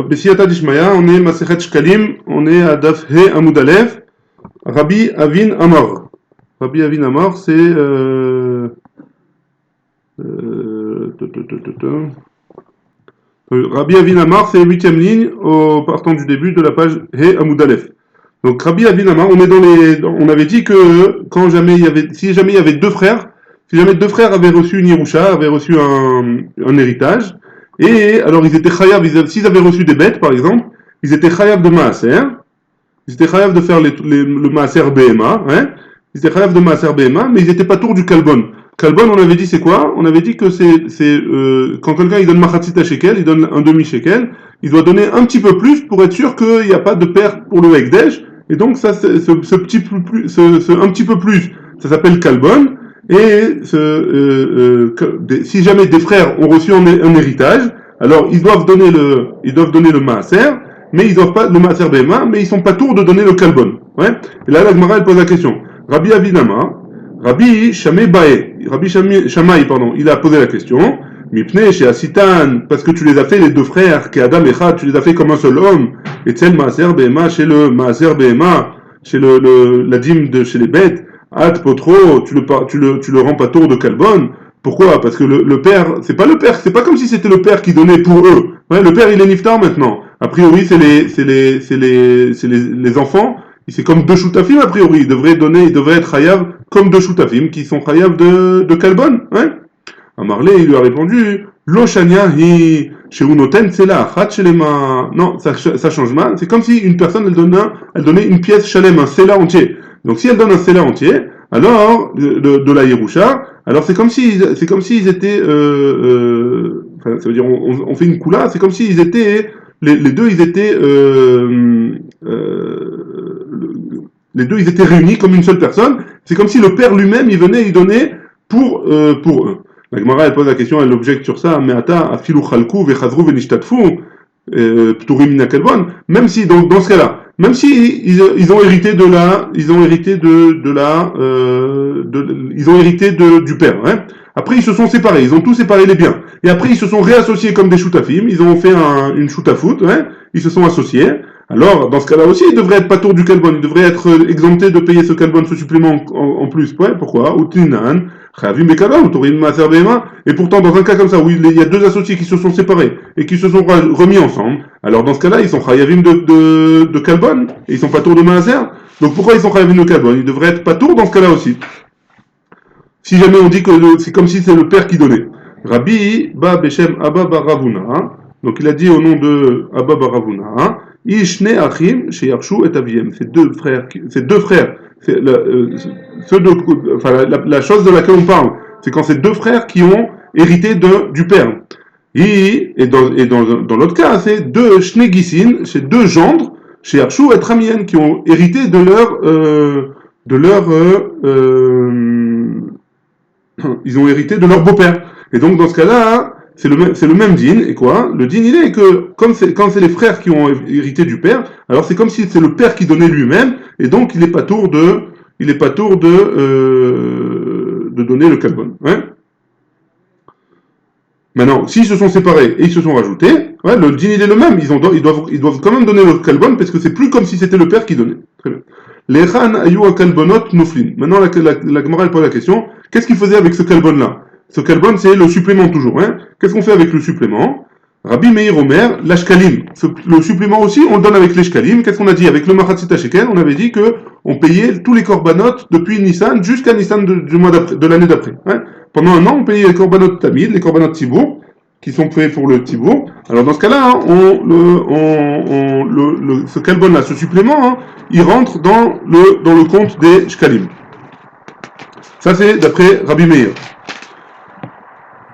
Bessiyata Dishmaya, on est Masechet Shkalim, on est à Daf He Amud Aleph, Rabbi Avin Amar. Rabbi Avin Amar, c'est Rabbi Avin Amar, c'est 8e ligne, partant du début de la page He Amud Aleph. Donc Rabbi Avin Amar, on avait dit que si jamais il y avait deux frères, si jamais deux frères avaient reçu une Yerusha, avaient reçu un héritage, et alors ils étaient chayav, s'ils avaient reçu des bêtes par exemple, ils étaient chayav de maaser, ils étaient chayav de faire le maaser BMA, hein, ils étaient chayav de maaser BMA, mais ils n'étaient pas tour du kalbon. Kalbon, on avait dit c'est quoi? On avait dit que c'est quand quelqu'un il donne machatzita shekel, il donne un demi shekel, il doit donner un petit peu plus pour être sûr qu'il n'y a pas de perte pour le hekdesh, et donc ça, un petit peu plus, ça s'appelle kalbon. Et si jamais des frères ont reçu un héritage, alors ils doivent donner le maaser, mais ils doivent pas le maaser bema, mais ils sont pas tours de donner le kalbon. Ouais. Et là la Gemara elle pose la question. Rabbi Avinama, Rabbi Shammai, pardon, il a posé la question. Mipne chez Asitan, parce que tu les as fait les deux frères, qui Adam et Chad, tu les as fait comme un seul homme, et tel maaser bema chez le maaser bema, chez la dîme chez les bêtes. Ad potro, tu le rends pas tour de kalbon. Pourquoi? Parce que le père, c'est pas comme si c'était le père qui donnait pour eux. Ouais, le père il est niftar maintenant. A priori c'est les enfants. C'est comme deux shoutafim a priori. Il devrait être chayav comme deux shoutafim qui sont chayav de kalbon. Ouais. Amarlé il lui a répondu Lo shania hi sheunoten sela chat shelema. Non, ça change mal. C'est comme si une personne elle donnait une pièce shalem, un sela entier. Donc si elle donne un sela entier, alors de la Yerusha, alors c'est comme s'ils étaient, ça veut dire on fait une kula, c'est comme s'ils étaient les deux ils étaient réunis comme une seule personne. C'est comme si le père lui-même il venait y donner pour eux. La Gemara elle pose la question, elle objecte sur ça, mais ata afilu chalku vechazru venishtatfu pturim min kalbon, même si dans ce cas-là. Même si ils ont hérité du père, hein. Après ils se sont séparés, ils ont tous séparé les biens. Et après ils se sont réassociés comme des shoutafim, ils ont fait une shoutafout, hein. Ils se sont associés. Alors dans ce cas-là aussi, ils devraient être pas tour du kalbon, ils devraient être exemptés de payer ce kalbon, ce supplément en plus. Ouais, pourquoi? Et pourtant dans un cas comme ça où il y a deux associés qui se sont séparés et qui se sont remis ensemble, alors dans ce cas-là ils sont chayavim de kalbon et ils sont pas tour de maaser. Donc pourquoi ils sont chayavim de kalbon? Ils devraient être pas tour dans ce cas-là aussi. Si jamais on dit que c'est comme si c'est le père qui donnait. Rabbi ba beshem Abba bar Ravuna, donc il a dit au nom de Abba bar Ravuna, Ishne achim sheyarshu et aviem, ces deux frères, c'est la chose de laquelle on parle, c'est quand c'est deux frères qui ont hérité du père. Et dans l'autre cas, c'est deux shnegisin, c'est deux gendres, chez Yarshu et Ramien, qui ont hérité de ils ont hérité de leur beau-père. Et donc dans ce cas-là, c'est le même din, et quoi? Le din il est que quand c'est les frères qui ont hérité du père, alors c'est comme si c'est le père qui donnait lui-même, et donc il est pas tour de donner le kalbon. Hein? Maintenant, s'ils se sont séparés et ils se sont rajoutés, ouais, le din il est le même, ils doivent quand même donner le kalbon parce que c'est plus comme si c'était le père qui donnait. Très bien. Les khan ayu kalbonot nuflin. Maintenant la Gemara elle pose la question, qu'est-ce qu'il faisait avec ce kalbon là? Ce kalbon c'est le supplément toujours. Hein? Qu'est-ce qu'on fait avec le supplément? Rabbi Meir Omer, l'ashkalim. Le supplément aussi, on le donne avec l'ashkalim. Qu'est-ce qu'on a dit? Avec le machatzita shekel, on avait dit que on payait tous les korbanot depuis Nissan jusqu'à Nissan du mois d'après, de l'année d'après. Hein? Pendant un an, on payait les korbanot tamid, les korbanot tibour, qui sont faits pour le tibour. Alors dans ce cas-là, hein, ce kalbon là, ce supplément, hein, il rentre dans le compte des shkalim. Ça c'est d'après Rabbi Meir.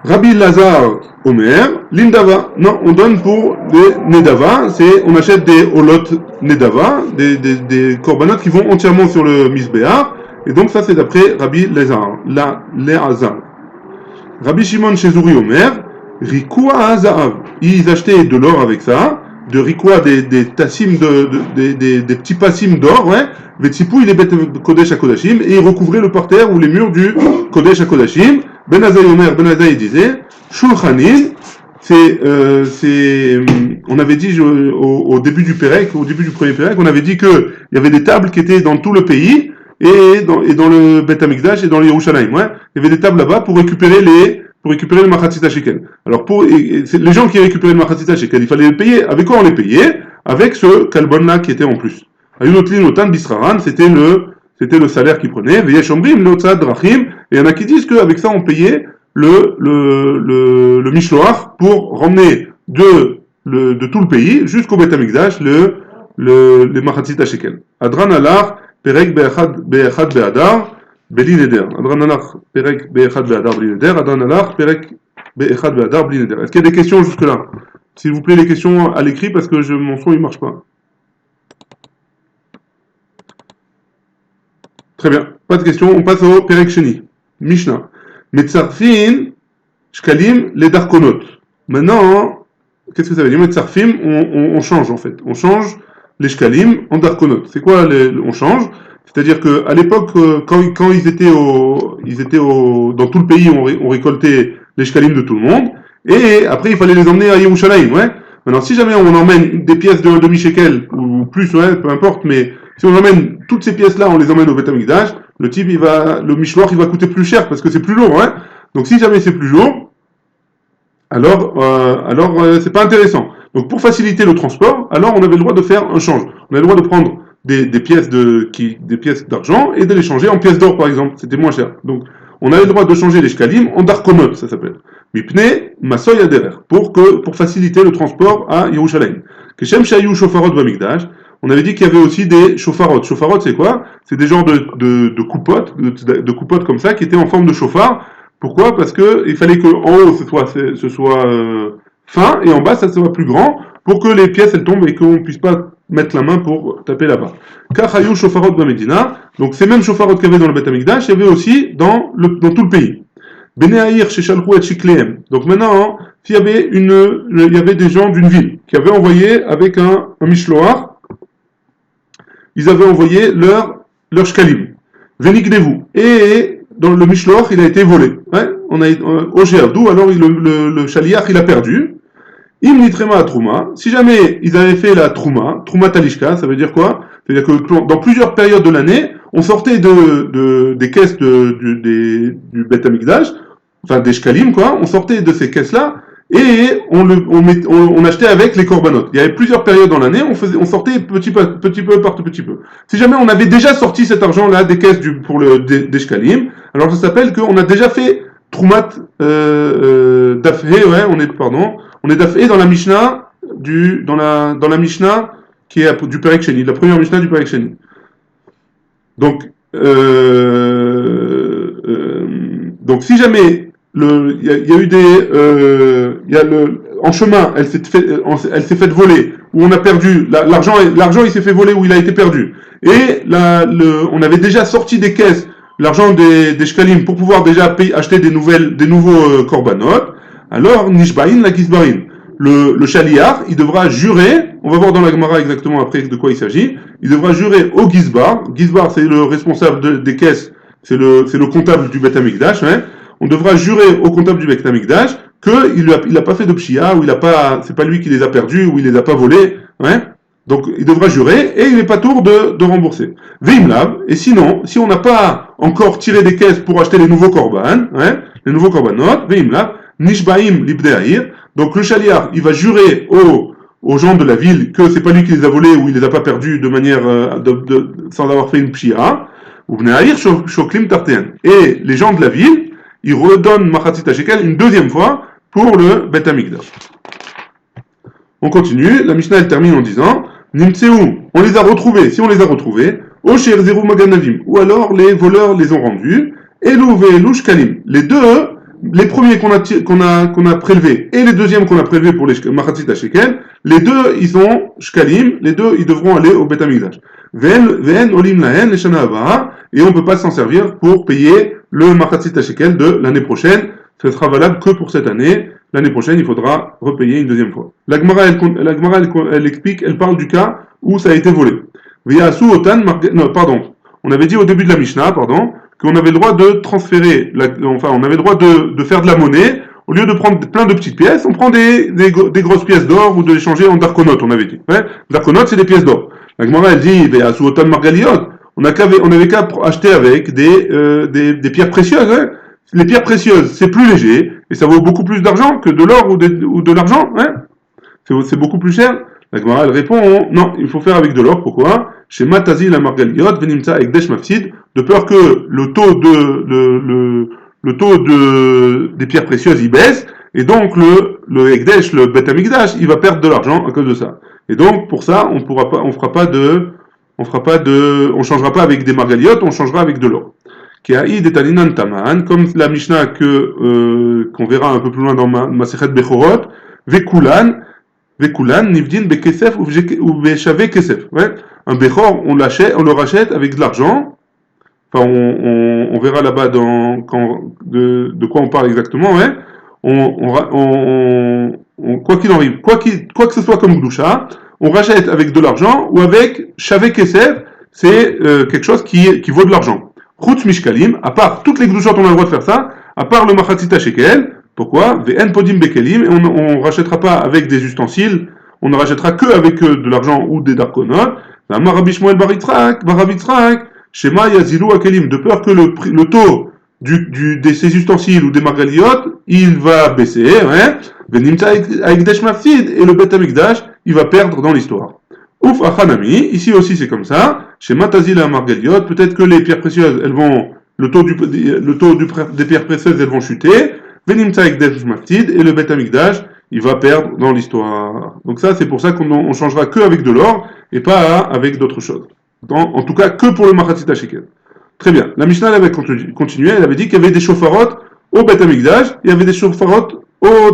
Rabbi Lazar Omer, l'indava. Non, on donne pour des nedava, on achète des holot nedava, des korbanot qui vont entièrement sur le misbéar, et donc ça c'est d'après Rabbi Lazar, Rabbi Shimon Shezuri Omer, Rikua Azahav. Ils achetaient de l'or avec ça, de Rikua des tassim des petits passim d'or, ouais, Vetsipou il est bête Kodesh à Kodashim, et ils recouvraient le parterre ou les murs du Kodesh à Kodashim. Ben Azaï Omer, Ben Azaï disait, Shulchanin, on avait dit au début du Pérec, au début du premier Pérec, on avait dit que il y avait des tables qui étaient dans tout le pays et dans le Beth Amikdash et dans le Yerushalayim. Ouais. Il y avait des tables là-bas pour récupérer le Machatzit Shekel. Alors les gens qui récupéraient le Machatzit Shekel, il fallait les payer. Avec quoi on les payait? Avec ce Kalbon là qui était en plus. Ayunotlin Otan Bisraran, c'était le salaire qu'ils prenaient. Veyesh Omrim, Leotzad Drachim. Et il y en a qui disent qu'avec ça on payait le Mishloach pour ramener de tout le pays jusqu'au Beth Amikdash le Machatzit Shekel. Adran Alar, Perek Be'echad Be'adar, Beli Neder. Adran Alar, Perek Be'echad Be'adar, Beli Neder. Adran Alar, Perek Be'echad Be'adar, Beli Neder. Est-ce qu'il y a des questions jusque-là? S'il vous plaît, les questions à l'écrit parce que mon son il marche pas. Très bien, pas de questions. On passe au Perek Sheni. Mishnah. Metzarfin, Shkalim, les Darkonot. Maintenant, qu'est-ce que ça veut dire? Metzarfim, on change en fait. On change les Shkalim en Darkonot. C'est quoi on change? C'est-à-dire qu'à l'époque, quand ils étaient dans tout le pays, on récoltait les Shkalim de tout le monde. Et après, il fallait les emmener à Yerushalayim, ouais. Maintenant, si jamais on emmène des pièces de demi-shekel, ou plus, ouais, peu importe, mais si on emmène toutes ces pièces-là, on les emmène au Beth Amikdash, le Mishloach, il va coûter plus cher parce que c'est plus lourd, hein. Donc, si jamais c'est plus lourd, alors c'est pas intéressant. Donc, pour faciliter le transport, alors on avait le droit de faire un change. On avait le droit de prendre des pièces d'argent et de les changer en pièces d'or, par exemple. C'était moins cher. Donc, on avait le droit de changer les shkalim en darkonot, ça s'appelle. Mipne masoy aderer, pour faciliter le transport à Yerushalayim. Keshem shayu shofarot b'amikdash. On avait dit qu'il y avait aussi des shofarot. Shofarot, c'est quoi? C'est des genres de coupottes comme ça qui étaient en forme de chauffard. Pourquoi? Parce que il fallait que en haut ce soit fin et en bas ça soit plus grand pour que les pièces elles tombent et qu'on puisse pas mettre la main pour taper là-bas. Kachayu shofarot b'amedina. Donc ces mêmes shofarot qu'il y avait dans le Beth Amikdash, il y avait aussi dans tout le pays. Beneahir chez Shalchou et Shikleem. Donc maintenant, il y avait des gens d'une ville qui avaient envoyé avec un mishloach, ils avaient envoyé leur shkalim. Venignevu. Et dans le mishloach, il a été volé. Ouais, au Géavdou, alors le shaliach, il a perdu. Im nitrema à trouma. Si jamais ils avaient fait la trouma talishka, ça veut dire quoi? C'est-à-dire que dans plusieurs périodes de l'année, on sortait des caisses du Beth Amikdash, enfin des shkalim quoi, on sortait de ces caisses-là et on achetait avec les korbanot. Il y avait plusieurs périodes dans l'année, on sortait petit peu par petit peu. Si jamais on avait déjà sorti cet argent-là des caisses des shkalim, alors ça s'appelle qu'on a déjà fait troumat dafhe, ouais, on est dafhe dans la Mishnah dans la Mishnah qui est du Perek Sheni, la première Mishnah du Perek Sheni. Donc si jamais il y a eu en chemin, elle s'est faite voler, ou on a perdu l'argent, il s'est fait voler ou il a été perdu. Et on avait déjà sorti des caisses l'argent des shkalim pour pouvoir déjà acheter des nouveaux korbanot. Alors nishbain la gizbarin. Le shaliach, il devra jurer, on va voir dans la Gemara exactement après de quoi il s'agit, il devra jurer au gizbar. Gizbar, c'est le responsable des caisses, c'est le comptable du Beth Amikdash, hein. On devra jurer au comptable du Beth Amikdash qu'il n'a pas fait de pshia, ou c'est pas lui qui les a perdus, ou il les a pas volés, hein. Donc il devra jurer, et il n'est pas tour de rembourser. Veimlav, et sinon, si on n'a pas encore tiré des caisses pour acheter les nouveaux korban, hein, les nouveaux korbanot, veimlav, nishbaim libdeahir. Donc le shaliach, il va jurer aux gens de la ville que c'est pas lui qui les a volés ou il les a pas perdus de manière sans avoir fait une pshia. Ou bneahir shoklim tartean. Et les gens de la ville, ils redonnent machatzit shekel une deuxième fois pour le Beth Amikdash. On continue. La Mishnah elle termine en disant Nimtseu, on les a retrouvés. Si on les a retrouvés, Osher Zeru Maganavim, ou alors les voleurs les ont rendus. Elu ve'elu shkalim. Les premiers qu'on a prélevés et les deuxièmes qu'on a prélevés pour les machatzit shekel, les deux ils sont shkalim, les deux ils devront aller au Beth Amikdash. Ve'en olim lahen leshana haba, et on peut pas s'en servir pour payer le machatzit shekel de l'année prochaine. Ce sera valable que pour cette année. L'année prochaine, il faudra repayer une deuxième fois. La Gemara, elle explique, elle parle du cas où ça a été volé. On avait dit au début de la Mishnah, qu'on avait le droit de transférer, on avait le droit de faire de la monnaie, au lieu de prendre plein de petites pièces, on prend des grosses pièces d'or ou de les changer en darkonotes, on avait dit. Ouais, darkonotes, c'est des pièces d'or. La Gemara, elle dit, à Suotan Margaliot, on n'avait qu'à acheter avec des pierres précieuses. Hein. Les pierres précieuses, c'est plus léger, et ça vaut beaucoup plus d'argent que de l'or ou de l'argent. Hein. C'est beaucoup plus cher. La Gemara, elle répond, non, il faut faire avec de l'or. Pourquoi? Chez Matazi la Margaliot, Venimta avec Desh Mafsid, de peur que le taux des pierres précieuses, il baisse, et donc le Ekdesh, le Bet Amikdash, il va perdre de l'argent à cause de ça. Et donc, pour ça, on changera pas avec des margaliotes, on changera avec de l'or. Comme la Mishnah qu'on verra un peu plus loin dans Masechet Bechorot, Vekulan, Nivdin Bekesef ou Bechave Kesef. Ouais. Un Bechor, on le rachète avec de l'argent. Enfin, on verra là-bas de quoi on parle exactement. Ouais. Quoi qu'il en arrive, quoi que ce soit comme Gdusha, on rachète avec de l'argent ou avec Shave Kesef, c'est quelque chose qui vaut de l'argent. Chutz Mishkalim, à part toutes les Gdushot, on a le droit de faire ça, à part le Machatzita Shekel. Pourquoi? Ve'en Podim Bekelim, et on rachètera pas avec des ustensiles, on ne rachètera que avec de l'argent ou des darkonot. Rabbi Shmuel Bar Yitzhak, Shema Yazilu Akelim, de peur que le taux de ces ustensiles ou des margaliotes, il va baisser, hein, Venimta Aikdesh Mafsid, et le Bet Amikdash, il va perdre dans l'histoire. Ouf Achanami, ici aussi c'est comme ça, chez Matazil et Margaliot, peut-être que les pierres précieuses, le taux des pierres précieuses, elles vont chuter, Venimta Aikdesh Mafsid, et le Bet Amikdash, il va perdre dans l'histoire. Donc ça, c'est pour ça qu'on changera que avec de l'or, et pas avec d'autres choses. En tout cas, que pour le Machatzita Shekel. Très bien. La Mishnah elle avait continué, elle avait dit qu'il y avait des shofarot au Bet Amikdash, il y avait des shofarot dans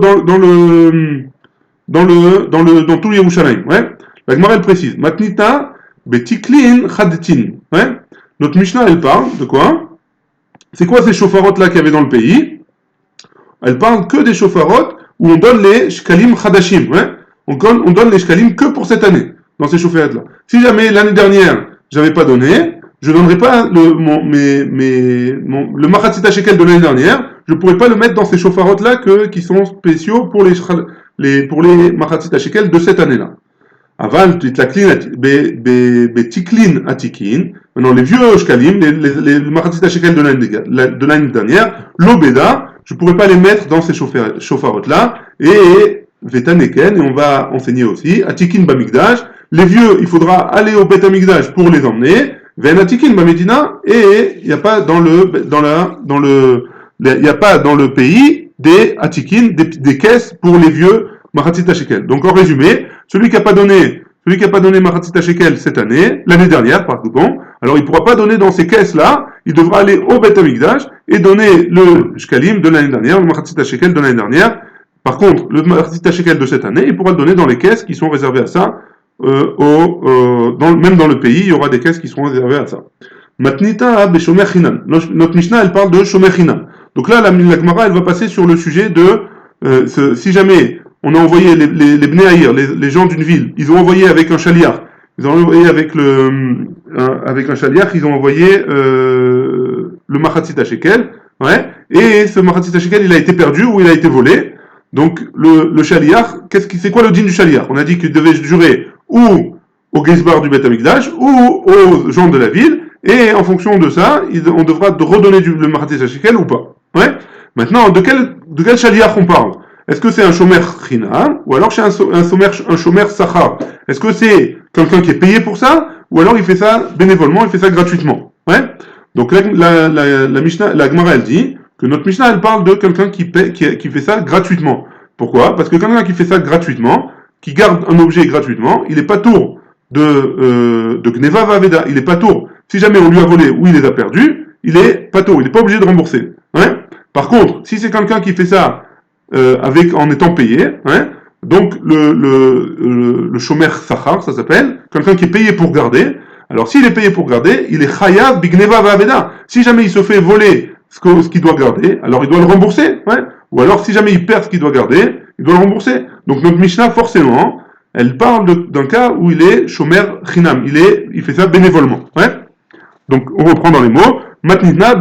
tout Yerushalayim. Ouais. La Gemara elle précise. Matnita betiklin chadetin. Ouais. Notre Mishnah elle parle de quoi? C'est quoi ces shofarot là qu'il y avait dans le pays? Elle parle que des shofarot où on donne les shkalim chadashim. Ouais. On donne les shkalim que pour cette année dans ces shofarot là. Si jamais l'année dernière j'avais pas donné, je ne donnerai pas le Machatzita Shekel de l'année dernière, je ne pourrai pas le mettre dans ces shofarot là qui sont spéciaux pour les Machatzita Shekel de cette année-là. Aval, betiklin atikin, maintenant les vieux shkalim, les Machatzita Shekel de l'année dernière, l'obeda, je ne pourrai pas les mettre dans ces shofarot là, et vetaneken, et on va enseigner aussi, atikin bamikdash, les vieux, il faudra aller au Bet Amikdash pour les emmener, Venatikin Bamedina, et il n'y a pas dans le pays des Atikin, des caisses pour les vieux Machatzita Shekel. Donc en résumé, celui qui n'a pas donné Machatzita Shekel cette année, l'année dernière, pardon, alors il ne pourra pas donner dans ces caisses-là, il devra aller au Bet Amikdash et donner le Shkalim de l'année dernière, le Machatzita Shekel de l'année dernière. Par contre, le Machatzita Shekel de cette année, il pourra le donner dans les caisses qui sont réservées à ça. Même dans le pays, il y aura des caisses qui seront réservées à ça. Matnita beshomer chinam. Notre Mishnah, elle parle de shomer chinam. Donc là, la Gemara, elle va passer sur le sujet de si jamais on a envoyé les Bnei Haïr, les gens d'une ville, ils ont envoyé avec un chaliar, ils ont envoyé avec un chaliar, ils ont envoyé le Machatzita Shekel, ouais, et ce Machatzita Shekel, il a été perdu ou il a été volé. Donc le chaliar, c'est quoi le din du chaliar? On a dit qu'il devait jurer ou au Geisbar du Bet Amikdash ou aux gens de la ville, et en fonction de ça, on devra redonner le Machatzita Shekel ou pas. Ouais. Maintenant, de quel chaliar on parle? Est-ce que c'est un shomer china ou alors c'est un shomer sachar? Est-ce que c'est quelqu'un qui est payé pour ça ou alors il fait ça bénévolement, il fait ça gratuitement? Ouais. Donc la Mishnah, la Gemara elle dit que notre Mishnah elle parle de quelqu'un qui fait ça gratuitement. Pourquoi? Parce que quelqu'un qui fait ça gratuitement, qui garde un objet gratuitement, il n'est pas tour de Gneva Vaveda, il n'est pas tour. Si jamais on lui a volé ou il les a perdus, il est pas tour, il n'est pas obligé de rembourser. Ouais. Par contre, si c'est quelqu'un qui fait ça en étant payé, hein, donc le shomer sachar, ça s'appelle, quelqu'un qui est payé pour garder. Alors s'il est payé pour garder, il est chayav bigneva vaveda. Si jamais il se fait voler ce qu'il doit garder, alors il doit le rembourser, ouais. Ou alors si jamais il perd ce qu'il doit garder, il doit le rembourser. Donc notre Mishnah forcément, elle parle d'un cas où il est shomer chinam, il fait ça bénévolement, ouais. Donc on reprend dans les mots, matnita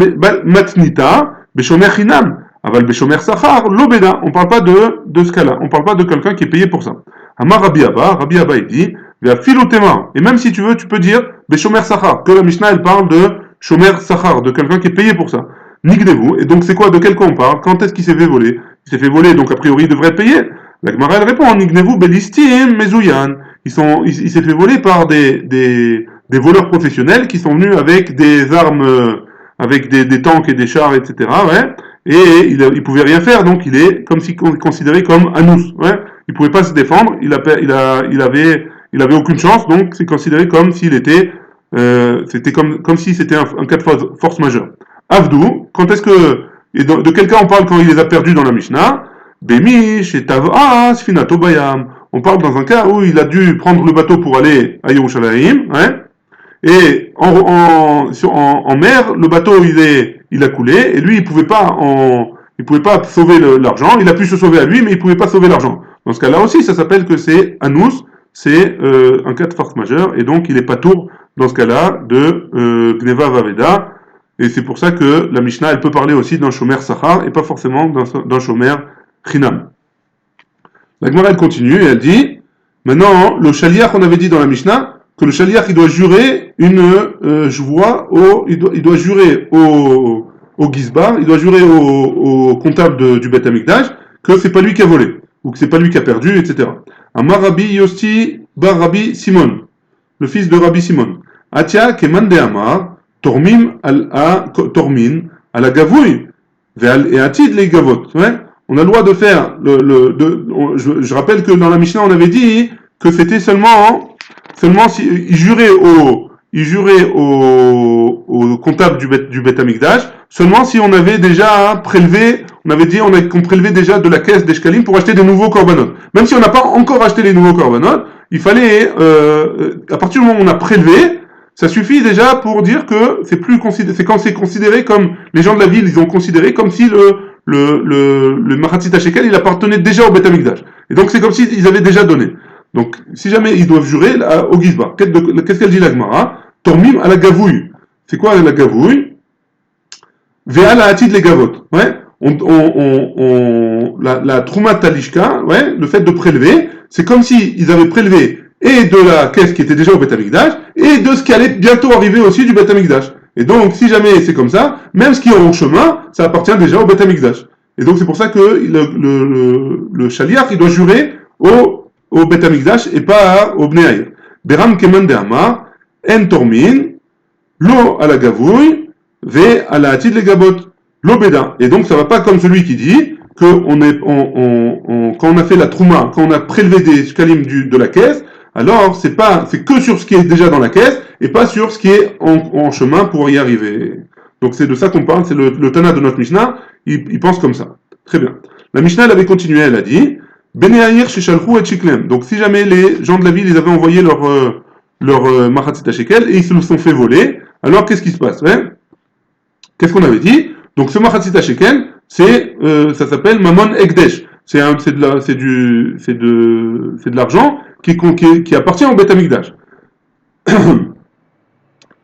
beshomer chinam. Aval Beshomer Sachar, l'Obeda. On ne parle pas de ce cas-là. On ne parle pas de quelqu'un qui est payé pour ça. Amar Rabbi Abba, il dit, et même si tu veux, tu peux dire Beshomer Sachar, que la Mishnah, elle parle de Shomer Sachar, de quelqu'un qui est payé pour ça. Nigdez-vous. Et donc, c'est quoi? De quel cas on parle? Quand est-ce qu'il s'est fait voler? Il s'est fait voler, donc a priori, il devrait être payé. La Gemara, elle répond, Nigdez-vous, Belistim, Mezouyan. Il s'est fait voler par des voleurs professionnels qui sont venus avec des armes, avec des tanks et des chars, etc. Ouais. Et il pouvait rien faire, donc il est comme si considéré comme Anous. Ouais. Il pouvait pas se défendre, il avait aucune chance, donc c'est considéré comme s'il était, c'était comme si c'était un cas de force majeure. Avdou, quand est-ce que, et de quel cas on parle quand il les a perdus dans la Mishnah? Bemish et Tav'a, Sfinato Bayam. On parle dans un cas où il a dû prendre le bateau pour aller à Yerushalayim, hein, et en mer, le bateau il a coulé, et lui il pouvait pas sauver l'argent, il a pu se sauver à lui, mais il pouvait pas sauver l'argent. Dans ce cas-là aussi, ça s'appelle que c'est Anous, c'est un cas de force majeure, et donc il est pas tour dans ce cas-là de Gneva Vaveda, et c'est pour ça que la Mishnah elle peut parler aussi d'un Shomer Sachar, et pas forcément d'un Shomer Chinam. La Gemara elle continue et elle dit, maintenant le Shaliach on avait dit dans la Mishnah que le Shaliach il doit jurer il doit jurer au Gizbar, il doit jurer au comptable du Beth Amikdash que c'est pas lui qui a volé ou que c'est pas lui qui a perdu, etc. Amar Rabbi Yosti bar Rabbi Simon, le fils de Rabbi Simon. Atia keman de Amar tormin à la gavouille et atid les gavot. On a le droit de faire je rappelle que dans la Mishnah on avait dit que c'était seulement si il jurait au comptable du Beth Amikdash seulement si on avait déjà prélevé, qu'on prélevait déjà de la caisse d'Eshkalim pour acheter des nouveaux korbanot. Même si on n'a pas encore acheté les nouveaux korbanot, il fallait à partir du moment où on a prélevé, ça suffit déjà pour dire que c'est quand c'est considéré comme les gens de la ville, ils ont considéré comme si le Machatzit HaShekel, il appartenait déjà au Beth Amikdash. Et donc c'est comme s'ils avaient déjà donné. Donc si jamais ils doivent jurer au Gizba, qu'est-ce qu'elle dit la Gemara? Tormim à la gavouille. C'est quoi la gavouille? Ve'a la hatid les gavot. Ouais. La Trouma Talishka, ouais, le fait de prélever, c'est comme si ils avaient prélevé et de la caisse qui était déjà au Beth Amikdash et de ce qui allait bientôt arriver aussi du Beth Amikdash. Et donc, si jamais c'est comme ça, même ce qui est en chemin, ça appartient déjà au Beth Amikdash. Et donc, c'est pour ça que le Shaliach, il doit jurer au Beth Amikdash et pas au Bnei Aïr. Beram keman de Amar, en tormin, lo à la gavouille, ve à la hatid le gabot, lo beda. Et donc, ça va pas comme celui qui dit que quand on a fait la trouma, quand on a prélevé des shkalim de la caisse, alors c'est que sur ce qui est déjà dans la caisse et pas sur ce qui est en chemin pour y arriver. Donc c'est de ça qu'on parle, c'est le Tana de notre Mishnah, il pense comme ça. Très bien. La Mishnah elle avait continué, elle a dit Bnei Aïr sheshalchu et shiklem. Donc si jamais les gens de la ville ils avaient envoyé leur Machatzit HaShekel et ils se le sont fait voler, alors qu'est-ce qui se passe, ouais? Qu'est-ce qu'on avait dit? Donc ce Machatzit HaShekel, ça s'appelle Mamon Ekdesh. C'est de l'argent qui appartient au Beth Amikdash.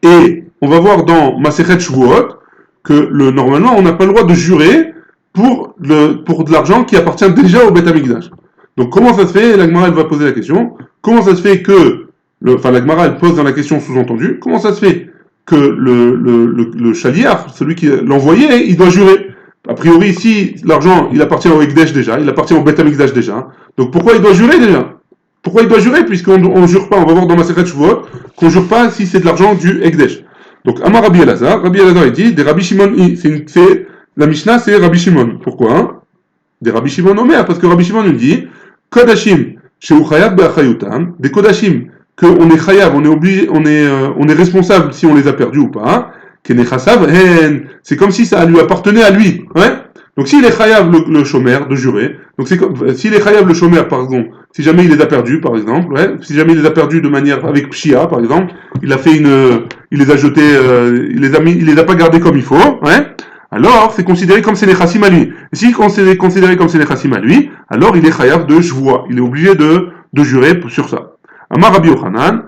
Et on va voir dans Masechet Shavuot que normalement on n'a pas le droit de jurer pour de l'argent qui appartient déjà au Beth Amikdash. Donc comment ça se fait? La Gemara elle va poser la question. Comment ça se fait que la Gemara elle pose dans la question sous-entendue. Comment ça se fait que le Shaliach, celui qui l'envoyait, il doit jurer? A priori, si l'argent il appartient au Ekdesh déjà, il appartient au Beth Amikdash déjà. Donc pourquoi il doit jurer déjà? Pourquoi il doit jurer? Puisqu'on ne jure pas, on va voir dans Masechet Shavuot, qu'on ne jure pas si c'est de l'argent du Ekdesh. Donc, Amar Rabbi Elazar il dit, des Rabbi Shimon, la Mishnah c'est Rabbi Shimon. Pourquoi? Hein? Des Rabbi Shimon Omer, parce que Rabbi Shimon nous dit, Kodashim, chez Uchayab Be'achayutam, des Kodashim, qu'on est Chayav, on est obligé, on est responsable si on les a perdus ou pas, Kenechasav, c'est comme si ça lui appartenait à lui, ouais? Donc s'il est chayav le shomer de jurer, donc c'est comme s'il est chayav le shomer par exemple, si jamais il les a perdus par exemple, ouais, si jamais il les a perdus de manière avec pshia par exemple, il les a jetés, il les a pas gardés comme il faut, ouais. Alors c'est considéré comme c'est les chassim à lui. Et si c'est considéré comme c'est les chassim à lui, alors il est chayav de shvoa, il est obligé de jurer sur ça. Amar Rabbi Yochanan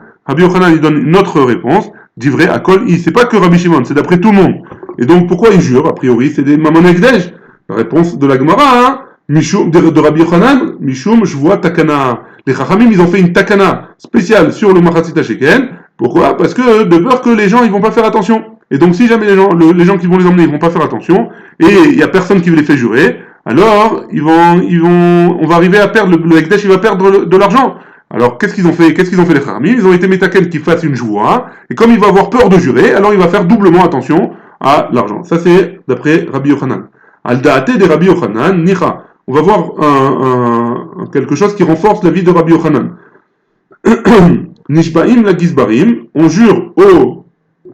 il donne une autre réponse, dit vrai à Kol, c'est pas que Rabbi Shimon, c'est d'après tout le monde. Et donc pourquoi il jure? A priori c'est des Mamon Ekdesh. La réponse de la Gemara, hein, Mishum, de Rabbi Yochanan, Mishum, je vois Takana. Les Chachamim, ils ont fait une Takana spéciale sur le Machatzit HaShekel. Pourquoi? Parce que de peur que les gens, ils vont pas faire attention. Et donc, si jamais les gens qui vont les emmener, ils vont pas faire attention, et il y a personne qui les fait jurer, alors, on va arriver à perdre, le Ekdesh, il va perdre de l'argent. Alors, qu'est-ce qu'ils ont fait les Chachamim? Ils ont été métaken qui fassent une joie, et comme il va avoir peur de jurer, alors il va faire doublement attention à l'argent. Ça, c'est d'après Rabbi Yochanan. Al-Da'ate de Rabbi Yochanan, Nicha. On va voir quelque chose qui renforce la vie de Rabbi Yochanan. Nishbaim la Gizbarim, on jure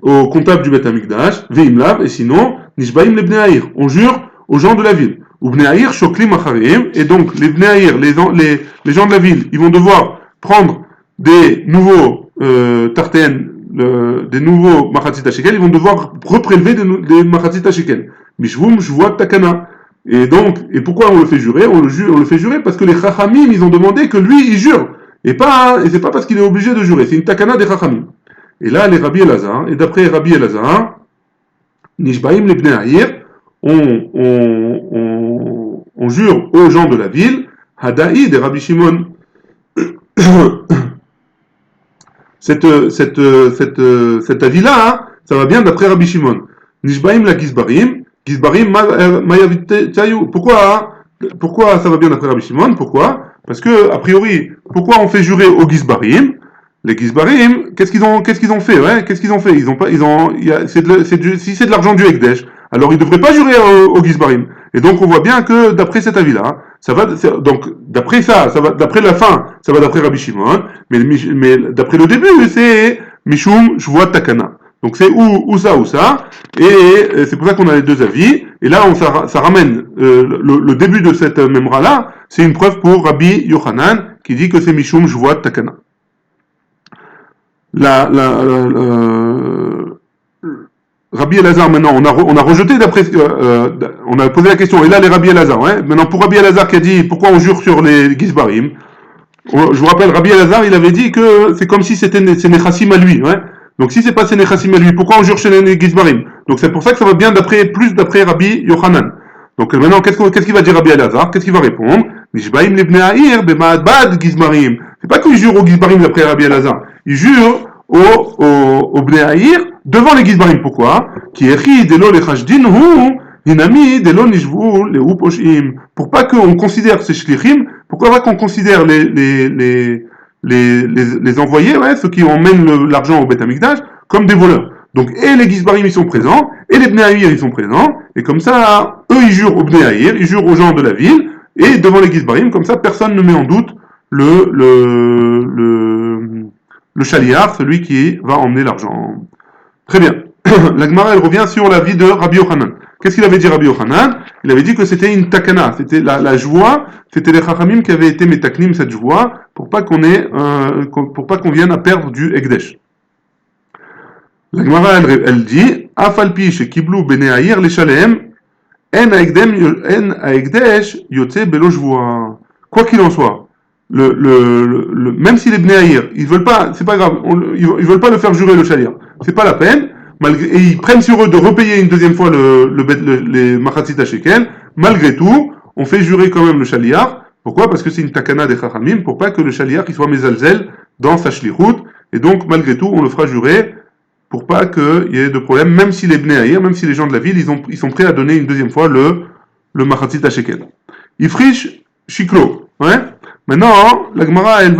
au comptable du Beth Amikdash, Veimlav, et sinon, Nishbaim le Bnei on jure aux gens de la ville. Ou Bnei Shoklim Acharim, et donc les Bnei les gens de la ville, ils vont devoir prendre des nouveaux tartènes, des nouveaux Machatzit HaShekel, ils vont devoir reprélever des Machatzit HaShekel. Mishvum, Shvuat Takana. Et donc, et pourquoi on le fait jurer? On le fait jurer parce que les Chachamim, ils ont demandé que lui, il jure. Et c'est pas parce qu'il est obligé de jurer. C'est une Takana des Chachamim. Et là, les Rabbi Elazar, et d'après Rabbi Elazar, Nishbaim le Bnei Ahir, on jure aux gens de la ville, Hadaï des Rabbi Shimon. Cet avis-là, hein, ça va bien d'après Rabbi Shimon. Nishbaim la Gizbarim, Gizbarim pourquoi ça va bien d'après Rabbi Shimon? Pourquoi? Parce que, a priori, pourquoi on fait jurer aux Gizbarim? Les Gizbarim, qu'est-ce qu'ils ont fait, ouais? Qu'est-ce qu'ils ont fait? Si c'est de l'argent du Ekdesh, alors ils devraient pas jurer aux Gizbarim. Et donc on voit bien que d'après cet avis-là, donc d'après d'après la fin, ça va d'après Rabbi Shimon, mais d'après le début, c'est Mishum Shvuat Takana. Donc c'est ou ça, et c'est pour ça qu'on a les deux avis. Et là, ça ramène le début de cette memra-là, c'est une preuve pour Rabbi Yochanan qui dit que c'est Mishum Shvuat Takana. Rabbi Elazar, maintenant, on a rejeté d'après, on a posé la question, et là les Rabbi Elazar, hein. Maintenant pour Rabbi Elazar qui a dit pourquoi on jure sur les Gizbarim, je vous rappelle, Rabbi Elazar, il avait dit que c'est comme si c'était Nechassim à lui, hein. Donc si c'est pas Nechassim à lui, pourquoi on jure chez les Gizbarim? Donc c'est pour ça que ça va bien plus d'après Rabbi Yochanan. Donc maintenant, qu'est-ce qu'il va dire Rabbi Elazar? Qu'est-ce qu'il va répondre? Nishbaim le Bnei Ahir, b'ma'adbad Gizbarim. C'est pas qu'il jure aux Gizbarim d'après Rabbi Elazar. Il jure au Bnei Ahir devant les Gizbarim. Pourquoi? Qui écrit delo le chashdin hu hinami delo nishvu le hu poshim. Pour pas qu'on considère ces shlichim, pourquoi pas qu'on considère les envoyés, ouais, ceux qui emmènent l'argent au Beth Amikdash, comme des voleurs. Donc, et les Gizbarim, ils sont présents, et les Bnei Ahir, ils sont présents, et comme ça, eux, ils jurent au Bnei Ahir, ils jurent aux gens de la ville, et devant les Gizbarim, comme ça, personne ne met en doute le chaliar, celui qui va emmener l'argent. Très bien. La Gemara, elle revient sur la vie de Rabbi Yochanan. Qu'est-ce qu'il avait dit Rabbi Yochanan? Il avait dit que c'était une takana, c'était la joie, c'était les chachamim qui avaient été métaknim cette joie, pour pas qu'on vienne à perdre du Ekdesh. La Gemara, elle dit, Afalpi shekiblu bnei Ahir leshalem, en haekdesh yotze belo jvoa. Quoi qu'il en soit, même si les Bnei Ahir, ils veulent pas, c'est pas grave, ils veulent pas le faire jurer le chalir, c'est pas la peine, et ils prennent sur eux de repayer une deuxième fois les Machatzit HaShekel, malgré tout, on fait jurer quand même le chaliar. Pourquoi? Parce que c'est une takana des Chachamim, pour pas que le chaliar il soit mezalzel dans sa shlichut, et donc malgré tout, on le fera jurer, pour pas qu'il y ait de problème, même si les Bnei Ahir, même si les gens de la ville, ils sont prêts à donner une deuxième fois le Machatzit HaShekel. Ifrish Shiklo, ouais. Maintenant, la Gemara, elle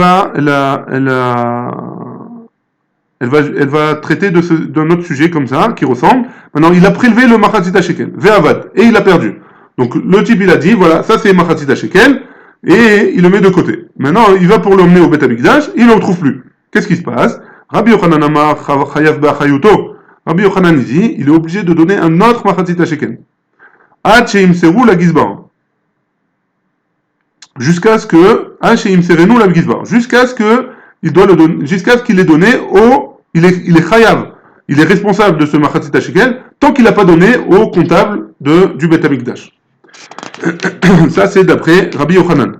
va traiter d'un autre sujet comme ça, qui ressemble. Maintenant, il a prélevé le Machatzit HaShekel, Ve'avad, et il a perdu. Donc, le type, il a dit, voilà, ça c'est Machatzit HaShekel, et il le met de côté. Maintenant, il va pour l'emmener au Beth Amikdash, il ne le trouve plus. Qu'est-ce qui se passe? Rabbi Yochanan Amar Chayav Ba'achayuto. Rabbi Yochanan dit, il est obligé de donner un autre Machatzit HaShekel. Ad sheimseru la Gizbar. Jusqu'à ce que, jusqu'à ce qu'il ait donné il est chayav, il est responsable de ce Machatzit HaShekel, tant qu'il n'a pas donné au comptable du Beth Amikdash. Ça c'est d'après Rabbi Yochanan.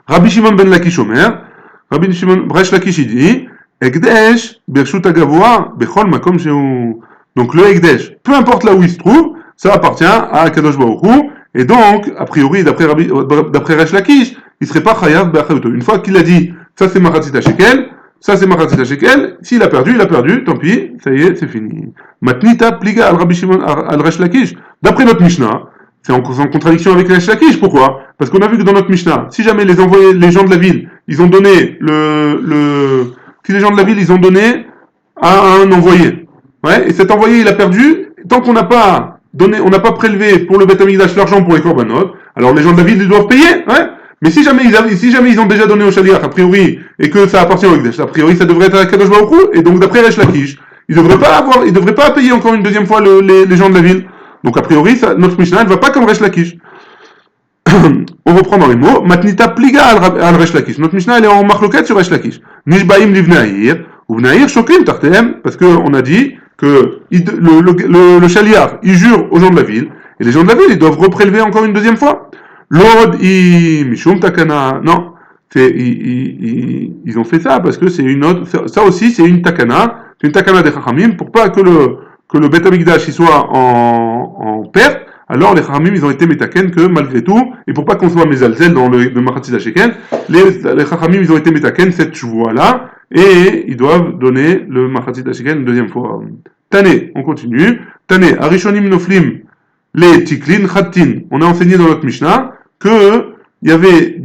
Rabbi Shimon ben Lakish Omer, Rabbi Shimon Bresh Lakish dit, Ekdesh, Bershut Agavoa, Bechol Makom Shehu. Donc le Ekdesh, peu importe là où il se trouve, ça appartient à Kadosh Baruch Hu, Et donc, a priori, d'après Resh Lakish, il serait pas chayav be'achayoto. Une fois qu'il a dit, ça c'est Machatzit shekel, ça c'est Machatzit shekel, s'il a perdu, tant pis, ça y est, c'est fini. Matnita pliga al Rabbi Shimon al Resh Lakish. D'après notre Mishnah, c'est en contradiction avec Resh Lakish. Pourquoi? Parce qu'on a vu que dans notre Mishnah, si jamais les gens de la ville, ils ont donné si les gens de la ville, ils ont donné à un envoyé, ouais, et cet envoyé, il a perdu, tant qu'on n'a pas donné, on n'a pas prélevé pour le Beth Amikdash l'argent pour les korbanot, alors les gens de la ville, ils doivent payer, ouais. Mais si jamais ils ont déjà donné au Shaliach, a priori, et que ça appartient au Ekdesh, a priori, ça devrait être à Kadosh Baruch Hu, et donc d'après Resh Lakish, ils devraient pas payer encore une deuxième fois les gens de la ville. Donc a priori, notre Mishnah ne va pas comme Resh Lakish. On reprend dans les mots. Matnita pliga al Resh Lakish. Notre Mishnah elle est en marloquette sur Resh Lakish. Nishbaim livnaïr ou vnaïr shokrim tartem, parce qu'on a dit que le Shaliach il jure aux gens de la ville et les gens de la ville ils doivent reprélever encore une deuxième fois. Lord i mishum takana. Non, ils ont fait ça parce que c'est une autre. Ça aussi c'est une takana. C'est une takana des Chachamim pour pas que le Beth Amikdash il soit en perte. Alors les Chachamim ils ont été métaken que malgré tout, et pour pas qu'on soit mésalzel dans le Machatzit shekel, les Chachamim ils ont été métaken cette chouva là, et ils doivent donner le Machatzit shekel une deuxième fois. Tané, on continue. Tané, Arishonim Noflim, les Tiklin Khattin. On a enseigné dans notre Mishnah que il y avait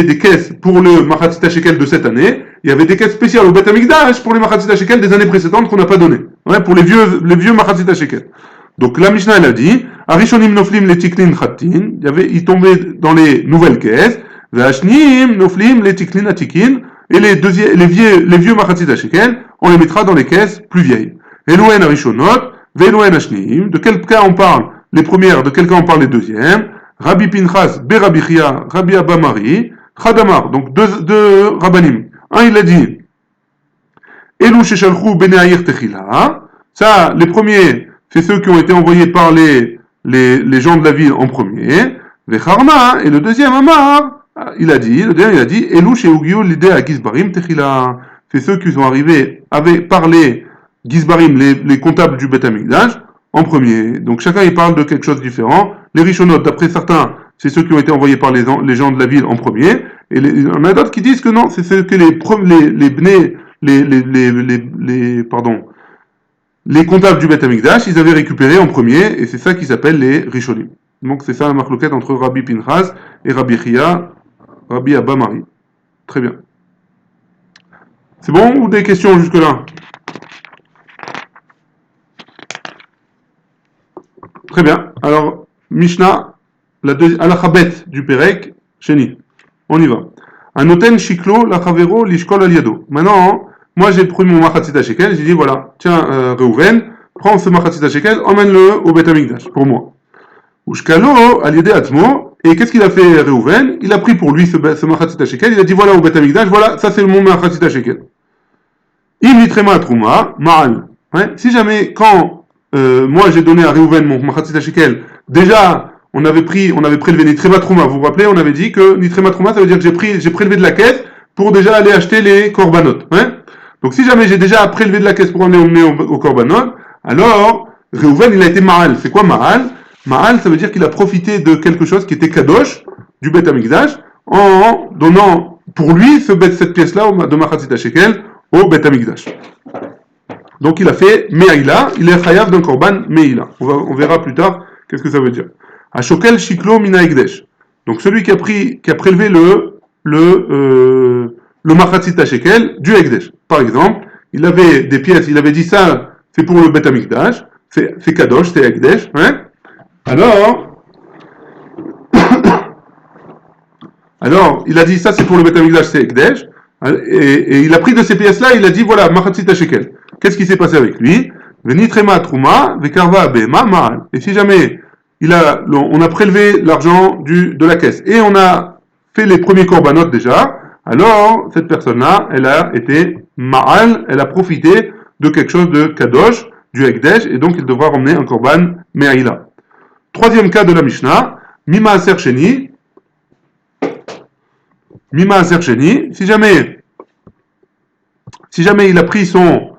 des caisses pour le Machatzit shekel de cette année, il y avait des caisses spéciales au Beth Amikdash pour les Machatzit shekel des années précédentes qu'on n'a pas donné. Ouais, pour les vieux Machatzit shekel. Donc la Mishnah elle a dit, Arishonim noflim les tiklin chattin, il tombait dans les nouvelles caisses, Vashnim noflim les tiklin atikin, et les vieux machatzit shekel, on les mettra dans les caisses plus vieilles. Elouen arishonot, velouen ashnim, de quel cas on parle les premières, de quel cas on parle les deuxièmes, Rabbi Pinchas, Berabi Chia, Rabbi Abba Mari, Chadamar, donc deux rabbanim. Un il a dit, Elou sheshalchu beneaïr techila, ça les premiers, c'est ceux qui ont été envoyés par les gens de la ville en premier. Vecharma, et le deuxième Amar, il a dit, Elou sheugio l'idée à Gizbarim techila. C'est ceux qui sont arrivés par les Gizbarim, les comptables du Beth Amikdash, en premier. Donc chacun il parle de quelque chose de différent. Les Rishonot, d'après certains, c'est ceux qui ont été envoyés par les gens de la ville en premier. Et on a d'autres qui disent que non, c'est ceux que les comptables du Beth Amikdash, ils avaient récupéré en premier, et c'est ça qui s'appelle les Rishonim. Donc c'est ça la marloquette entre Rabbi Pinchas et Rabbi Chia, Rabbi Abba Mari. Très bien. C'est bon ou des questions jusque-là? Très bien. Alors, Mishnah, Alachabet du Perek, Sheni. On y va. Anoten shiklo lachavero lishkol aliado. Maintenant, moi j'ai pris mon machatzit shekel, j'ai dit voilà, tiens Reuven, prends ce machatzit shekel, emmène-le au Beth Amikdash, pour moi. Ushkalo aliade atmo, et qu'est-ce qu'il a fait Reuven? Il a pris pour lui ce machatzit shekel, il a dit voilà au Beth Amikdash, voilà, ça c'est mon machatzit shekel. Im nitrema truma, ma'al. Ouais, si jamais, quand moi j'ai donné à Reuven mon machatzit shekel, déjà on avait prélevé nitrema truma, vous vous rappelez, on avait dit que nitrema truma ça veut dire que j'ai prélevé de la caisse pour déjà aller acheter les korbanot, hein? Donc si jamais j'ai déjà prélevé de la caisse pour emmener au korbanot, alors Reuven il a été ma'al. C'est quoi ma'al? Ma'al ça veut dire qu'il a profité de quelque chose qui était kadosh du Beth Amikdash en donnant pour lui cette pièce-là de machatzit shekel au Beth Amikdash. Donc il a fait me'ila, il est chayav d'un korban me'ila. On verra plus tard qu'est-ce que ça veut dire. Ashokel shiklo mina ekdesh. Donc celui qui a prélevé le machatzit shekel du ekdesh. Par exemple, il avait des pièces, il avait dit ça, c'est pour le Beth Amikdash, c'est kadosh, c'est ekdesh, hein? Alors, il a dit ça, c'est pour le Beth Amikdash, c'est ekdesh, et il a pris de ces pièces-là, il a dit voilà, machatzit shekel. Qu'est-ce qui s'est passé avec lui? Venitrema truma, vekarva bema ma'al. Et si jamais on a prélevé l'argent de la caisse et on a fait les premiers korbanot déjà, alors cette personne-là, elle a été ma'al, elle a profité de quelque chose de kadosh, du ekdesh, et donc il devra ramener un korban me'aïla. Troisième cas de la Mishnah, mima aser sheni, si jamais il a pris son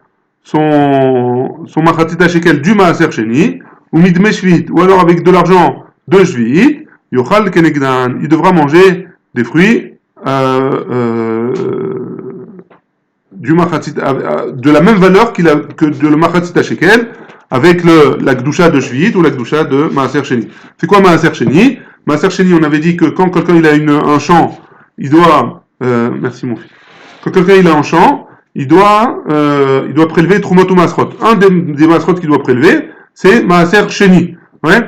machatzit shekel du maaser sheni, ou midmeshvit, ou alors avec de l'argent de Shvi'it, Yochal Kenegdan, il devra manger des fruits du machatzit, de la même valeur que de le machatzit shekel, avec la gdusha de Shvi'it ou la gdusha de Maaser Sheni. C'est quoi Maaser Sheni? Maaser Sheni, on avait dit que quand quelqu'un il a un champ, il doit, merci mon fils, quand quelqu'un il a un champ, il doit prélever Trumot ou Masrot. Un des Masrot qu'il doit prélever, c'est Maaser Sheni. Ouais?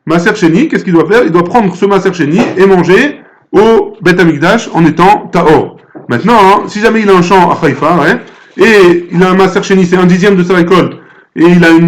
Maaser Sheni, qu'est-ce qu'il doit faire? Il doit prendre ce Maaser Sheni et manger au Bet Amikdash en étant Tahor. Maintenant, hein, si jamais il a un champ à Haïfa, ouais, et il a un Maaser Sheni, c'est 1/10 de sa récolte, et il a un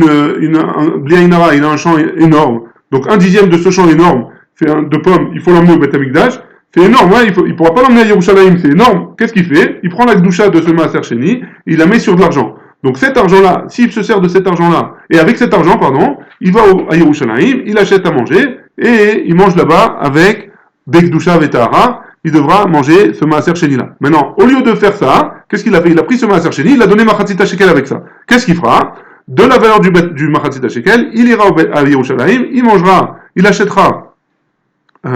Bli Ainara, il a un champ énorme, donc 1/10 de ce champ énorme, de pommes, il faut l'emmener au Bet Amikdash, c'est énorme, hein, il pourra pas l'emmener à Yerushalayim, c'est énorme. Qu'est-ce qu'il fait? Il prend la gdusha de ce Maaser Sheni, il la met sur de l'argent. Donc cet argent-là, s'il se sert de cet argent-là, et avec cet argent, pardon, il va à Yerushalayim, il achète à manger, et il mange là-bas avec Bekdusha Vetahara, il devra manger ce Maaser Sheni-là. Maintenant, au lieu de faire ça, qu'est-ce qu'il a fait? Il a pris ce Maaser Sheni, il a donné Machatzit shekel avec ça. Qu'est-ce qu'il fera? De la valeur du Machatzit shekel, il ira à Yerushalayim, il mangera, il achètera à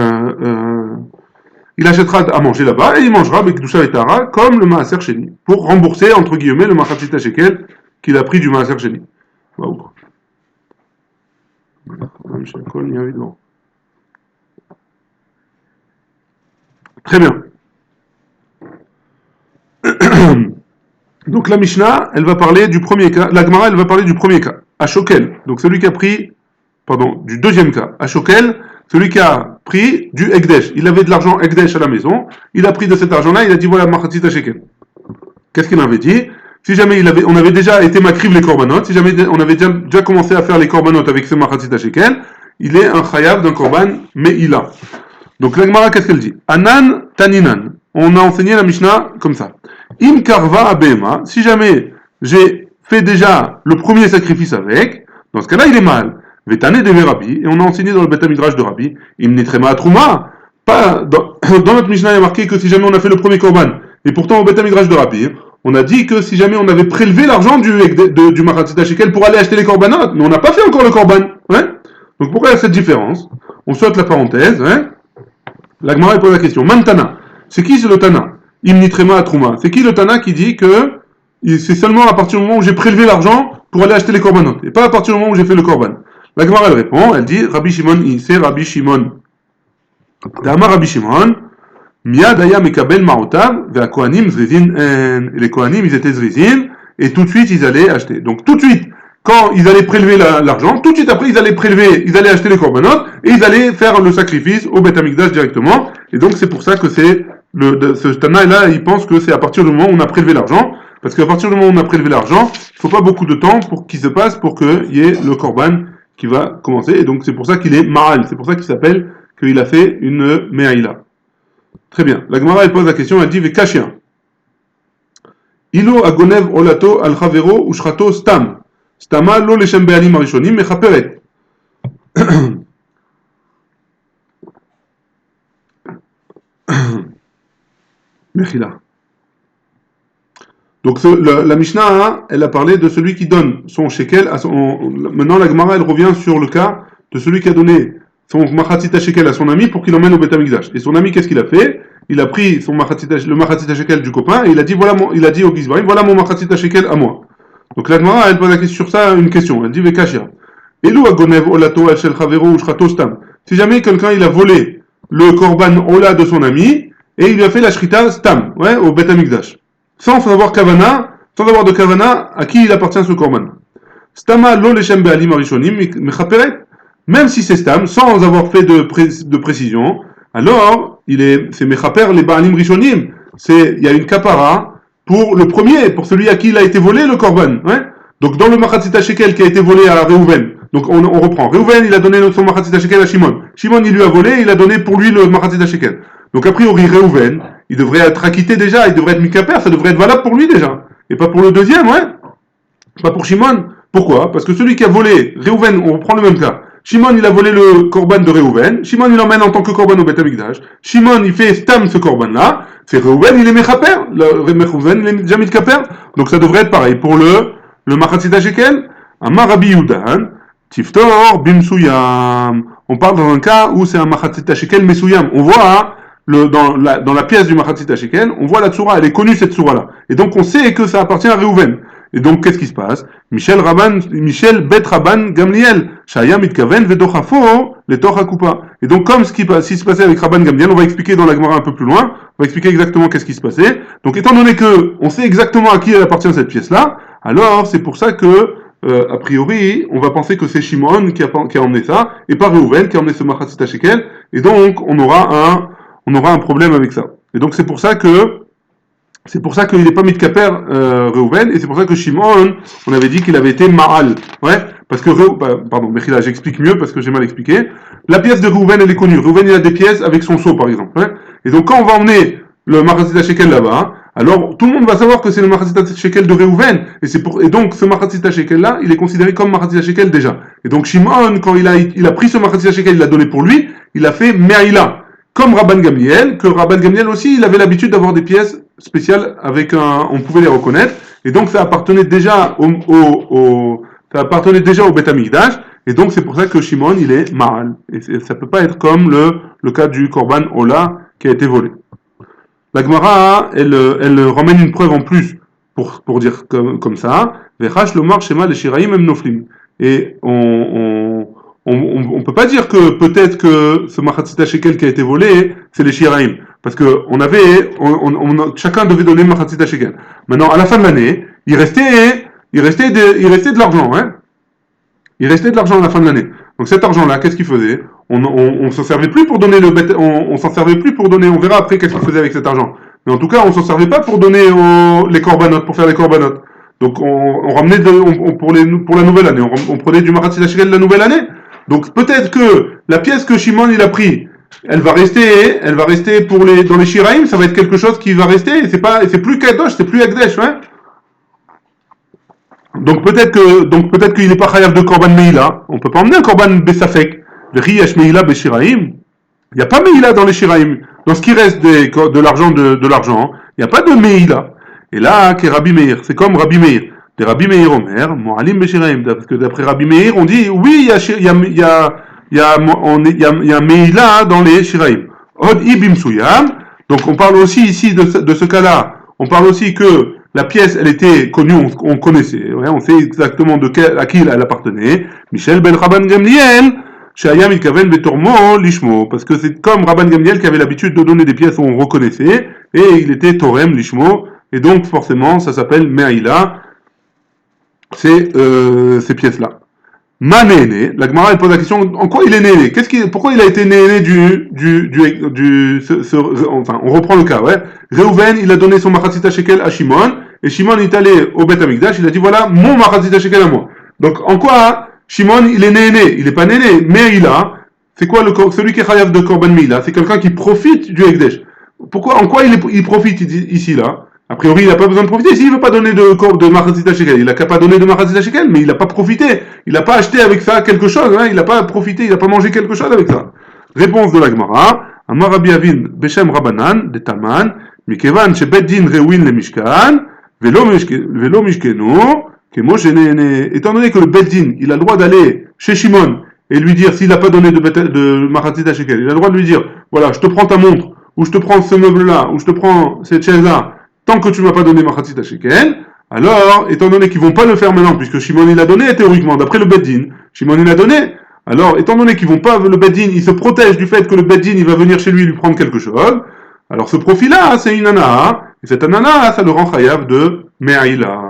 manger là-bas et il mangera avec Gdusha et Tara comme le Maaser Sheni pour rembourser entre guillemets le Machatzit shekel qu'il a pris du Maaser Sheni. Très bien. Donc la Mishnah, elle va parler du premier cas. La Gemara, elle va parler du premier cas. À Shokel, donc celui qui a pris, du deuxième cas. À Shokel, celui qui a pris du Ekdesh. Il avait de l'argent Ekdesh à la maison. Il a pris de cet argent-là, il a dit voilà Machatzit shekel. Qu'est-ce qu'il avait dit? Si jamais on avait déjà été makriv les korbanot, si jamais on avait déjà commencé à faire les korbanot avec ce Machatzit shekel, il est un chayav d'un korban me'ila. Donc la Gemara, qu'est-ce qu'elle dit? Anan taninan. On a enseigné la Mishnah comme ça. Im karva abema. Si jamais j'ai fait déjà le premier sacrifice avec, dans ce cas-là, il est mal. Vetane de Rabbi, et on a enseigné dans le Beth Midrash de Rabbi, im netrema trouma. Pas dans notre Mishnah, il y a marqué que si jamais on a fait le premier korban, et pourtant au Beth Midrash de Rabbi, on a dit que si jamais on avait prélevé l'argent du Machatzit shekel pour aller acheter les korbanot, mais on n'a pas fait encore le korban. Ouais. Donc pourquoi il y a cette différence? On saute la parenthèse. Ouais. La Gemara pose la question. Mantana, c'est qui le Tana? Im nitrema trouma. C'est qui le Tana qui dit que c'est seulement à partir du moment où j'ai prélevé l'argent pour aller acheter les korbanot, et pas à partir du moment où j'ai fait le korban? La Gemara elle répond, elle dit Rabbi Shimon, c'est Rabbi Shimon. D'Amar Rabbi Shimon, Miyad aya mekabel ma'otav, ve'a kohanim zrizin, et les kohanim ils étaient zrizin, et tout de suite ils allaient acheter. Donc tout de suite, quand ils allaient prélever l'argent, tout de suite après ils allaient acheter les korbanot, et ils allaient faire le sacrifice au Beth Amikdash directement, et donc c'est pour ça que ce Tana là, il pense que c'est à partir du moment où on a prélevé l'argent, parce qu'à partir du moment où on a prélevé l'argent, il ne faut pas beaucoup de temps pour qu'il se passe pour qu'il y ait le korban qui va commencer, et donc c'est pour ça qu'il est Ma'al, c'est pour ça qu'il s'appelle, qu'il a fait une Me'aïla. Très bien. La Gemara elle pose la question, elle dit Vekashia. Ilo agonev olato al chavero ushrato stam. Stama lo leshem be'alim arishonim mechaperet. Mechila. Donc la Mishnah, hein, elle a parlé de celui qui donne son shekel à son... Maintenant la Gemara elle revient sur le cas de celui qui a donné son machatzit shekel à son ami pour qu'il l'emmène au Beth Amikdash. Et son ami qu'est-ce qu'il a fait? Il a pris le machatzit shekel du copain et il a dit il a dit au Gizbarim voilà mon machatzit shekel à moi. Donc la Gemara elle pose sur ça une question. Elle dit Vekashia. Elu agonev olato al shel chavero ushrato stam. Si jamais quelqu'un il a volé le korban ola de son ami et il lui a fait la shrita stam, ouais, au Beth Amikdash. Sans avoir de kavana à qui il appartient ce korban. Stama lo leshem be'alim arishonim mechaperet. Même si c'est stam, sans avoir fait de précision, alors c'est mechaper les ba'alim rishonim. Il y a une kapara pour le premier, pour celui à qui il a été volé le korban. Ouais. Donc dans le machatzit shekel qui a été volé à Reuven, donc on reprend. Reuven il a donné son machatzit shekel à Shimon. Shimon il lui a volé, il a donné pour lui le machatzit shekel. Donc a priori Reuven il devrait être acquitté déjà, il devrait être mikaper, ça devrait être valable pour lui déjà. Et pas pour le deuxième, ouais. Pas pour Shimon. Pourquoi? Parce que celui qui a volé, Reuven, on reprend le même cas. Shimon, il a volé le korban de Reuven. Shimon, il l'emmène en tant que korban au Beth Amikdash. Shimon, il fait stam ce korban-là. C'est Reuven, il est mechaper. Reuven, il est déjà mikaper. Donc ça devrait être pareil. Pour le machatzit shekel, Amar Rabbi Yudan, Tiftor bimsuyam. on parle dans un cas où c'est un machatzit shekel mesuyam. On voit dans la pièce du machatzit shekel, on voit la tsura, elle est connue cette tsura-là. Et donc on sait que ça appartient à Reuven. Et donc qu'est-ce qui se passe? Michel Bet Rabban Gamliel, Shaya Mitkaven Vedochafo, les Torhakupa. Et donc comme ce qui se passait avec Rabban Gamliel, on va expliquer dans la Gemara un peu plus loin, on va expliquer exactement qu'est-ce qui se passait. Donc étant donné que on sait exactement à qui elle appartient cette pièce-là, alors c'est pour ça que a priori, on va penser que c'est Shimon qui a emmené ça, et pas Reuven qui a emmené ce Machatzit Shekel, et donc on aura un problème avec ça. Et donc c'est pour ça qu'il n'est pas mitkaper Reuven, et c'est pour ça que Shimon, on avait dit qu'il avait été Ma'al. Ouais, parce que pardon, Mechila, j'explique mieux parce que j'ai mal expliqué. La pièce de Reuven, elle est connue. Reuven, il a des pièces avec son seau, par exemple. Ouais. Et donc quand on va emmener le Machatzit Shekel là-bas, alors tout le monde va savoir que c'est le Machatzit Shekel de Reuven, et donc ce Machatzit Shekel là, il est considéré comme Machatzit Shekel déjà. Et donc Shimon, quand il a pris ce Machatzit Shekel, il l'a donné pour lui, il a fait Me'aïla. Comme Rabban Gamliel, que Rabban Gamliel aussi, il avait l'habitude d'avoir des pièces spéciales on pouvait les reconnaître, et donc ça appartenait déjà au Beth Amikdash, et donc c'est pour ça que Shimon, il est Ma'al. Et ça peut pas être comme le cas du Korban Ola qui a été volé. La Gemara, elle ramène une preuve en plus pour dire comme ça. Vechash lomar shema le shiraim em noflim. Et on peut pas dire que peut-être que ce Machatzit Shekel qui a été volé, c'est les shiraim. Parce que chacun devait donner Machatzit Shekel. Maintenant, à la fin de l'année, il restait de l'argent, hein. Il restait de l'argent à la fin de l'année. Donc cet argent-là, qu'est-ce qu'il faisait? On s'en servait plus pour donner on s'en servait plus pour donner, on verra après qu'est-ce qu'il faisait avec cet argent. Mais en tout cas, on s'en servait pas pour donner les corbanotes, pour faire les corbanotes. Donc on ramenait pour la nouvelle année, on prenait du Machatzit Shekel de la nouvelle année. Donc peut-être que la pièce que Shimon il a pris, elle va rester dans les Shiraim, ça va être quelque chose qui va rester, et c'est plus Kadosh, c'est plus Ekdesh, ouais. Donc peut-être qu'il n'est pas chayav de korban meila. On peut pas emmener un korban besafek. Le riyash meila beshiraim. Il n'y a pas meila dans les shiraim. Dans ce qui reste de l'argent de l'argent, il n'y a pas de meila. Et là, qu'est Rabbi Meir, c'est comme Rabbi Meir. De Rabbi Meir Omer, Mo'alim beshiraim. Parce que d'après Rabbi Meir, on dit oui, il y a meila dans les shiraim. Od ibim suyam. Donc on parle aussi ici de ce cas-là. On parle aussi que la pièce, elle était connue, on connaissait, ouais, on sait exactement à qui elle appartenait. Michel ben Rabban Gamliel, Shaya Mitkaven Betormo Lishmo, parce que c'est comme Rabban Gamliel qui avait l'habitude de donner des pièces où on reconnaissait, et il était Torem Lishmo, et donc forcément ça s'appelle Me'aïla, c'est ces pièces-là. Ma néné, la Gemara elle pose la question, en quoi il est néné? Pourquoi il a été néné enfin, on reprend le cas, ouais. Reuven, il a donné son Machatzit Shekel à Shimon, et Shimon est allé au Beth Amikdash, il a dit voilà, mon Machatzit Shekel à moi. Donc, en quoi, Shimon, il est néné? Il est pas néné, mais c'est quoi celui qui est chayav de Korban Meila? C'est quelqu'un qui profite du Ekdesh. En quoi il profite ici, là? A priori, il n'a pas besoin de profiter. S'il ne veut pas donner de Machatzit Shekel, il n'a qu'à pas donner de Machatzit Shekel, mais il n'a pas profité. Il n'a pas acheté avec ça quelque chose, hein. Il n'a pas profité, il n'a pas mangé quelque chose avec ça. Réponse de la Gemara. Amar Rabbi Avin, Beshem Rabanan, de Taman, Mikevan, Shebet Din Rewin le Mishkan, Velo Mishkenu, Kemo Shenene. Étant donné que le Bet Din, il a le droit d'aller chez Shimon et lui dire, s'il n'a pas donné de Machatzit Shekel, il a le droit de lui dire, voilà, je te prends ta montre, ou je te prends ce meuble-là, ou je te prends cette chaise-là, tant que tu ne m'as pas donné Machatzit Shekel, alors, étant donné qu'ils ne vont pas le faire maintenant, puisque Shimon il a donné théoriquement, d'après le Bet Din, Shimon il a donné, alors, étant donné qu'ils ne vont pas, le Bet Din, il se protège du fait que le Bet Din, il va venir chez lui lui prendre quelque chose, alors ce profil-là, c'est une anaa, et cette anaa, ça le rend chayav de Me'aïla.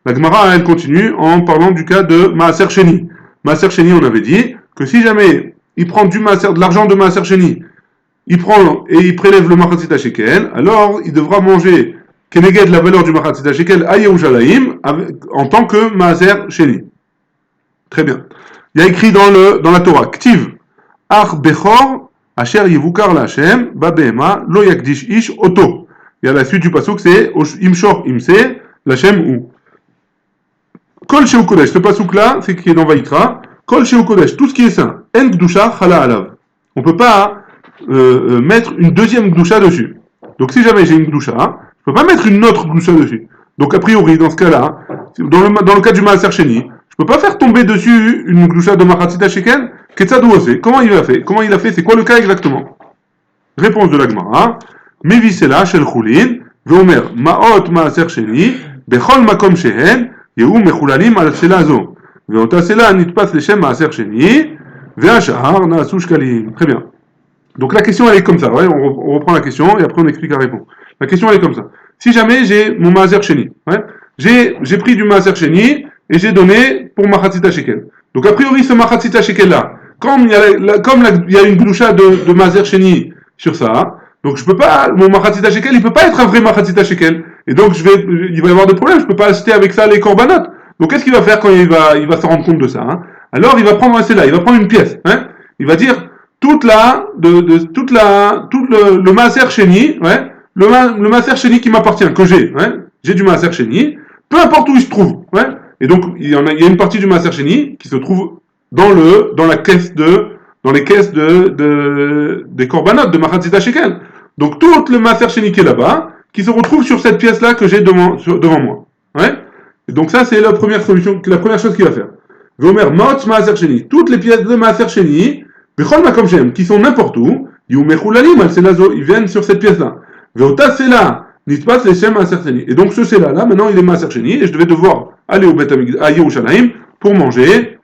La Gemara, elle continue en parlant du cas de Maaser Sheni. Maaser Sheni, on avait dit que si jamais il prend de l'argent de Maaser Sheni, il prend et il prélève le Machatzit Shekel, alors il devra manger Keneged la valeur du Machatzit Shekel à Yerushalayim en tant que Maaser Sheni. Très bien. Il y a écrit dans la Torah, Ktiv, Ach Bechor, Asher Yivukar Lachem, Babema, Lo Yakdish Ish, Oto. Il y a la suite du pasuk, c'est Imshor Imse, Lachem ou. Kol Sheu Kodesh, ce pasuk-là, c'est qui est dans Vaïkra, Kol Sheu Kodesh, tout ce qui est saint, En Gdusha, Chala Alav. On ne peut pas mettre une deuxième Gdusha dessus. Donc si jamais j'ai une Gdusha, je ne peux pas mettre une autre Gdusha dessus. Donc a priori, dans ce cas-là, dans le cas du Maaser Sheni, je peux pas faire tomber dessus une gdusha de machatzita shekel. Ketzadou ose. Comment il a fait? Comment il a fait? C'est quoi le cas exactement? Réponse de la Gemara. Mevisela shel chulin, veomer maot maaser sheni, bechol makom shehen, yehu mechulalim al sela zo. Veota sela nitpas leshem maaser sheni, ve'ashahar naasu shkalim. Très bien. Donc la question elle est comme ça, ouais, on reprend la question et après on explique la réponse. La question elle est comme ça. Si jamais j'ai mon maaser sheni, ouais, j'ai pris du maaser sheni et j'ai donné pour machatzita shekel. Donc a priori ce machatzita shekel là, comme il y a une gdusha de maaser sheni sur ça, donc je peux pas, mon machatzita shekel il peut pas être un vrai machatzita shekel. Et donc il va y avoir des problèmes, je peux pas acheter avec ça les korbanot. Donc qu'est-ce qu'il va faire quand il va se rendre compte de ça, hein? Alors il va prendre un cela, il va prendre une pièce, hein? Il va dire tout le maaser sheni, ouais, le maaser sheni qui m'appartient, que j'ai, ouais, j'ai du maaser sheni, peu importe où il se trouve, ouais, et donc il y a une partie du maaser sheni qui se trouve dans les caisses des korbanot de machatzita shekel. Donc tout le maaser sheni qui est là-bas, qui se retrouve sur cette pièce-là que j'ai devant moi, ouais. Et donc ça c'est la première solution, la première chose qu'il va faire. Vomer mot maaser sheni, toutes les pièces de maaser sheni Bechol makom shem, qui sont n'importe où, ils viennent sur cette pièce-là. Veota sela, nitpas leshem maaser sheni. Et donc ce sela là, maintenant il est maaser sheni, et je devais devoir aller au Bet Hamikdash, à Yerushalayim, pour manger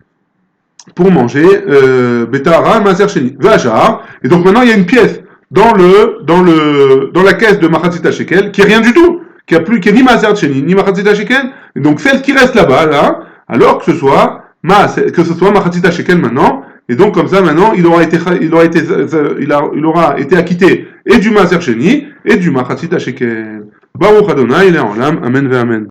betara maaser sheni. Ve'ashar. Et donc maintenant il y a une pièce dans la caisse de machatzita shekel qui est rien du tout, qui est ni maaser sheni ni machatzita shekel. Et donc celle qui reste là-bas là, alors que ce soit machatzita shekel maintenant. Et donc comme ça maintenant il aura été acquitté et du maaser sheni et du machatzita shekel. Baruch Adonai Le'olam, amen ve'amen.